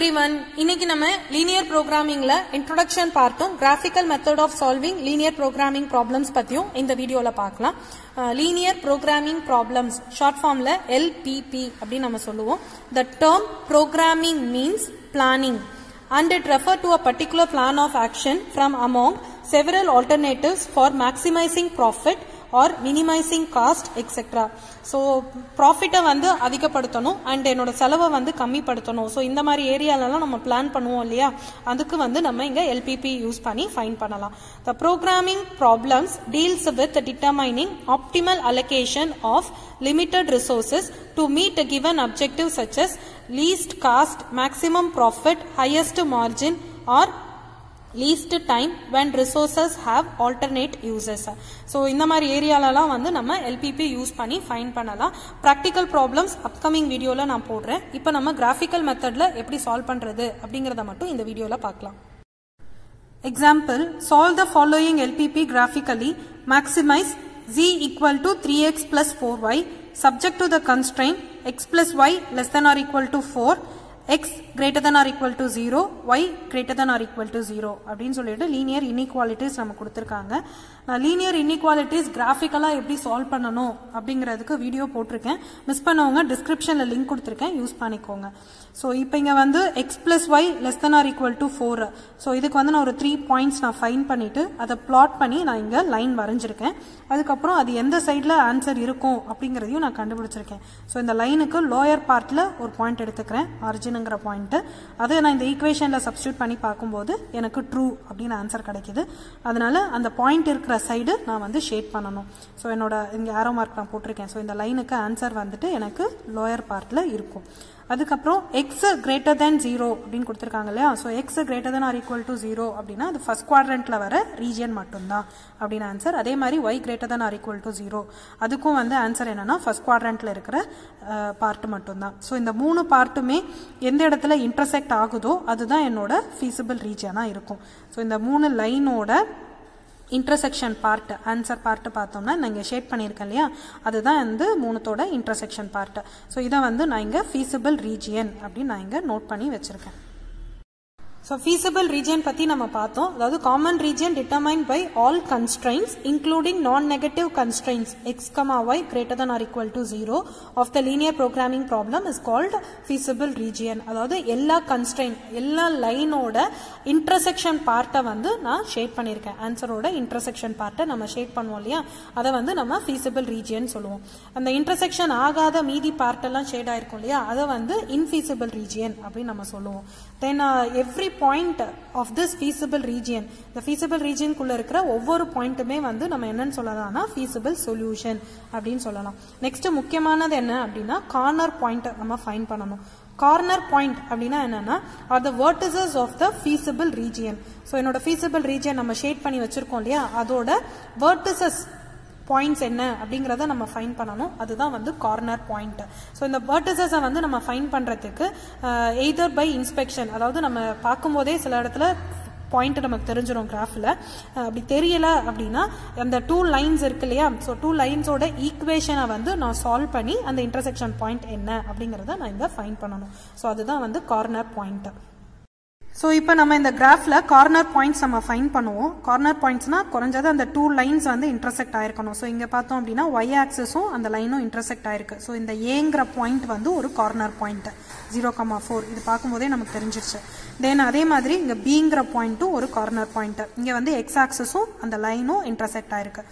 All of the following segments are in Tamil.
everyone. இன்னைக்கு நம்ம linear programmingல introduction பார்த்தும் graphical method of solving linear programming problems பத்தியும் இந்த வீடியோல பார்க்கலாம். Linear programming problems short formல LPP அப்படி நம்ம சொல்லுவோம். The term programming means planning and it refer to a particular plan of action from among several alternatives for maximizing profit or minimizing cost etc. So profit வந்து அதிகப்படுத்தணும் and என்னோட செலவை வந்து கம்மிப்படுத்தணும். So இந்த மாதிரி ஏரியாலலாம் நம்ம பிளான் பண்ணுவோம் இல்லையா, அதுக்கு வந்து நம்ம இங்க LPP யூஸ் பண்ணி ஃபைண்ட் பண்ணலாம். The programming problems deals with determining optimal allocation of limited resources to meet a given objective such as least cost, maximum profit, highest margin or least time when resources have alternate uses. So இந்த மாதிரி ஏரியாலலாம் வந்து நம்ம LPP யூஸ் பண்ணி ஃபைண்ட் பண்ணலாம். practical problems upcoming வீடியோல நான் போடுறேன். இப்போ நம்ம graphical methodல எப்படி சால்வ் பண்றது அப்படிங்கறத மட்டும் இந்த வீடியோல பார்க்கலாம். Example, solve the following LPP graphically. Maximize z equal to 3x plus 4y subject to the constraint x plus y less than or equal to 4, x greater than or equal to 0, y greater than or equal to 0 அப்படின்னு சொல்லிட்டு linear inequalities நம்ம கொடுத்திருக்காங்க. நான் linear inequalities graphically எப்படி சால்வ் பண்ணனும் அப்படிங்கிறதுக்கு வீடியோ போட்டுருக்கேன். மிஸ் பண்ணவங்க டிஸ்கிரிப்ஷன்ல லிங்க் கொடுத்திருக்கேன், யூஸ் பண்ணிக்கோங்க. சோ இப்போ இங்க வந்து x plus y less than or equal to 4. So இதுக்கு வந்து நான் ஒரு 3 பாயிண்ட்ஸ் நான் ஃபைண்ட் பண்ணிட்டு அதை பிளாட் பண்ணி நான் இங்க லைன் வரைஞ்சிருக்கேன். அதுக்கு அப்புறம் அது எந்த சைடுல ஆன்சர் இருக்கும் அப்படிங்கறதையும் நான் கண்டுபிடிச்சிருக்கேன். சோ இந்த லைனுக்கு லோயர் பார்ட்ல ஒரு பாயிண்ட் எடுத்துக்கிறேன், ஆரிஜின்ங்கற பாயிண்ட். அதை நான் இந்த ஈக்குவேஷன்ல சப்ஸ்டிட்யூட் பண்ணி பார்க்கும்போது எனக்கு ட்ரூ அப்படின்னு ஆன்சர் கிடைக்குது. அதனால அந்த பாயிண்ட் இருக்கிற சைடு நான் வந்து ஷேட் பண்ணணும். சோ என்னோட இங்க ஆரோ மார்க் நான் போட்டிருக்கேன். சோ இந்த லைனுக்கு ஆன்சர் வந்துட்டு எனக்கு லோயர் பார்ட்ல இருக்கும். அதுக்கப்புறம் x greater than 0 அப்படின்னு கொடுத்திருக்காங்க இல்லையா. So x greater than or equal to 0 அப்படின்னா அது ஃபர்ஸ்ட் குவாட்ரண்ட்ல வர ரீஜியன் மட்டும்தான் அப்படின்னு ஆன்சர். அதே மாதிரி y greater than or equal to 0 அதுக்கும் வந்து ஆன்சர் என்னன்னா ஃபர்ஸ்ட் குவாட்ரண்ட்ல இருக்கிற பார்ட் மட்டும்தான். சோ இந்த மூணு பார்ட்டுமே எந்த இடத்துல இன்டர்செக்ட் ஆகுதோ அதுதான் என்னோட feasible ரீஜியனா இருக்கும். சோ இந்த மூணு லைனோட இன்டர்செக்ஷன் பார்ட், ஆன்சர் பார்ட் பார்த்தோம்னா நான் இங்க ஷேட் பண்ணியிருக்கேன் இல்லையா, அதுதான் வந்து மூணுத்தோட இன்டர்செக்ஷன் பார்ட். ஸோ இதை வந்து நான் இங்க feasible region அப்படின்னு நான் இங்க நோட் பண்ணி வச்சிருக்கேன். So feasible region பத்தி நம்ம பார்த்தோம். அதாவது common region determined by all constraints including non-negative constraints x, y greater than or equal to 0 of the linear programming problem is called feasible region. அதாவது எல்லா constraint, எல்லா லைனோட intersection பார்ட்டை வந்து நான் ஷேட் பண்ணியிருக்கேன். ஆன்சரோட intersection பார்ட்டை நம்ம ஷேட் பண்ணுவோம் இல்லையா, அதை வந்து நம்ம feasible region சொல்லுவோம். அந்த intersection ஆகாத மீதி பார்ட்டெல்லாம் ஷேட் ஆயிருக்கும் இல்லையா, அதை வந்து infeasible region அப்படின்னு நம்ம சொல்லுவோம். Then every point of this feasible region, the feasible region குள்ள இருக்கிற ஒவ்வொரு பாயிண்ட்டுமே வந்து நம்ம என்னன்னு சொல்லலாம்னா feasible solution அப்படின்னு சொல்லலாம். நெக்ஸ்ட் முக்கியமானது என்ன அப்படின்னா கார்னர் பாயிண்ட் நம்ம ஃபைண்ட் பண்ணணும். கார்னர் பாயிண்ட் அப்படின்னா என்னன்னா are the vertices of the feasible region. So என்னோட feasible region நம்ம ஷேட் பண்ணி வச்சிருக்கோம் இல்லையா, அதோட vertices பாயிண்ட்ஸ் என்ன அப்படிங்கறத நம்ம ஃபைண்ட் பண்ணணும். அதுதான் வந்து கார்னர் பாயிண்ட். ஸோ இந்த வெர்டிசஸை வந்து நம்ம ஃபைண்ட் பண்றதுக்கு எய்தர் பை இன்ஸ்பெக்ஷன், அதாவது நம்ம பார்க்கும்போதே சில இடத்துல பாயிண்ட் நமக்கு தெரிஞ்சிடும் கிராஃப்ல. அப்படி தெரியல அப்படின்னா அந்த 2 லைன்ஸ் இருக்கு இல்லையா, ஸோ 2 லைன்ஸோட ஈக்குவேஷனை வந்து நான் சால்வ் பண்ணி அந்த இன்டர்செக்ஷன் பாயிண்ட் என்ன அப்படிங்கறத நான் இங்க ஃபைண்ட் பண்ணணும். ஸோ அதுதான் வந்து கார்னர் பாயிண்ட். ஸோ இப்போ நம்ம இந்த கிராஃப்ல கார்னர் பாயிண்ட்ஸ் நம்ம ஃபைண்ட் பண்ணுவோம். கார்னர் பாயிண்ட்ஸ்னா குறைஞ்சது அந்த 2 லைன்ஸ் வந்து இன்டர்செக்ட் ஆயிருக்கணும். ஸோ இங்க பார்த்தோம் அப்படின்னா ஒய் ஆக்சஸும் அந்த லைனும் இன்டர்செக்ட் ஆயிருக்கு. ஸோ இந்த ஏங்கிற பாயிண்ட் வந்து ஒரு கார்னர் பாயிண்ட் 0,4 இது பார்க்கும்போதே நமக்கு தெரிஞ்சிருச்சு. தென் அதே மாதிரி இங்க பிங்கிற பாயிண்ட்டும் ஒரு கார்னர் பாயிண்ட். இங்க வந்து எக்ஸ் ஆக்சஸும் அந்த லைனும் இன்டர்செக்ட் ஆயிருக்கு.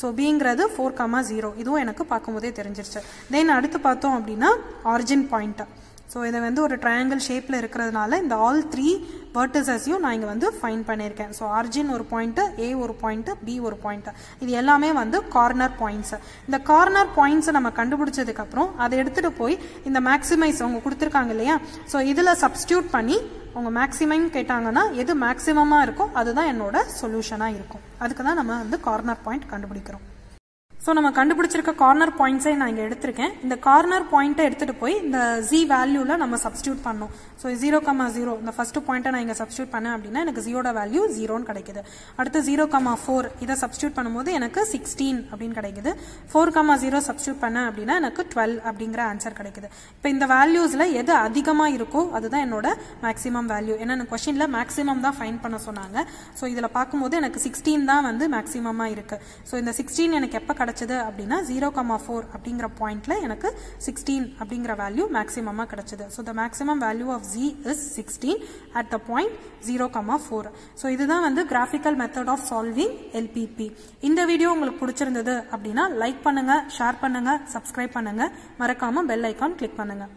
ஸோ பிங்கிறது 4,0 இதுவும் எனக்கு பார்க்கும்போதே தெரிஞ்சிருச்சு. தென் அடுத்து பார்த்தோம் அப்படின்னா ஆரிஜின் பாயிண்ட். ஸோ இதை வந்து ஒரு ட்ரையாங்கிள் ஷேப்ல இருக்கிறதுனால இந்த ஆல் 3 வெர்டிசஸையும் நான் இங்க வந்து ஃபைண்ட் பண்ணியிருக்கேன். ஸோ ஆரிஜின் ஒரு பாயிண்ட், ஏ ஒரு பாயிண்ட், பி ஒரு பாயிண்ட், இது எல்லாமே வந்து கார்னர் பாயிண்ட்ஸ். இந்த கார்னர் பாயிண்ட்ஸ் நம்ம கண்டுபிடிச்சதுக்கு அப்புறம் அதை எடுத்துட்டு போய் இந்த மேக்ஸிமைஸ் அவங்க கொடுத்துருக்காங்க இல்லையா, ஸோ இதுல சப்ஸ்டியூட் பண்ணி அவங்க மேக்ஸிமம் கேட்டாங்கன்னா எது மேக்ஸிமமா இருக்கோ அதுதான் என்னோட சொல்யூஷனா இருக்கும். அதுக்கு தான் நம்ம வந்து கார்னர் பாயிண்ட் கண்டுபிடிக்கிறோம். ஸோ நம்ம கண்டுபிடிச்சிருக்க கார்னர் பாயிண்ட்ஸை நான் இங்கே எடுத்திருக்கேன். இந்த கார்னர் பாயிண்ட்டை எடுத்துட்டு போய் இந்த ஜி வேல்யூல நம்ம சப்ஸ்டியூட் பண்ணோம். ஸோ 0,0 இந்த ஃபர்ஸ்ட் பாயிண்ட்டை நான் இங்கே சப்ஸ்டியூட் பண்ணேன் அப்படின்னா எனக்கு ஜியோட வேல்யூ 0ன்னு கிடைக்குது. அடுத்து 0,4 இதை சப்ஸ்டியூட் பண்ணும்போது எனக்கு 16 அப்படின்னு கிடைக்குது. 4,0 சப்ஸ்டியூட் பண்ணேன் அப்படின்னா எனக்கு 12 அப்படிங்கிற ஆன்சர் கிடைக்குது. இப்போ இந்த வேல்யூஸ்ல எது அதிகமா இருக்கோ அதுதான் என்னோட மேக்ஸிமம் வேல்யூ. ஏன்னா கொஸ்டின்ல மேக்ஸிமம் தான் ஃபைண்ட் பண்ண சொன்னாங்க. ஸோ இதில் பார்க்கும்போது எனக்கு 16 தான் வந்து மேக்ஸிமமா இருக்கு. ஸோ இந்த 16 எனக்கு எப்போ கிடைச்சது அப்படின்னா 0,4 அப்படிங்கிற பாயிண்ட்ல எனக்கு 16 அப்படிங்கிற வேல்யூ மேக்ஸிமமா கிடைச்சது. So the maximum value of Z is 16 at the point 0,4. So இதுதான் வந்து graphical method of solving LPP. இந்த வீடியோ உங்களுக்கு பிடிச்சிருந்தது அப்படின்னா லைக் பண்ணுங்க, ஷேர் பண்ணுங்க, சப்ஸ்கிரைப் பண்ணுங்க, மறக்காம பெல் ஐகான் கிளிக் பண்ணுங்க.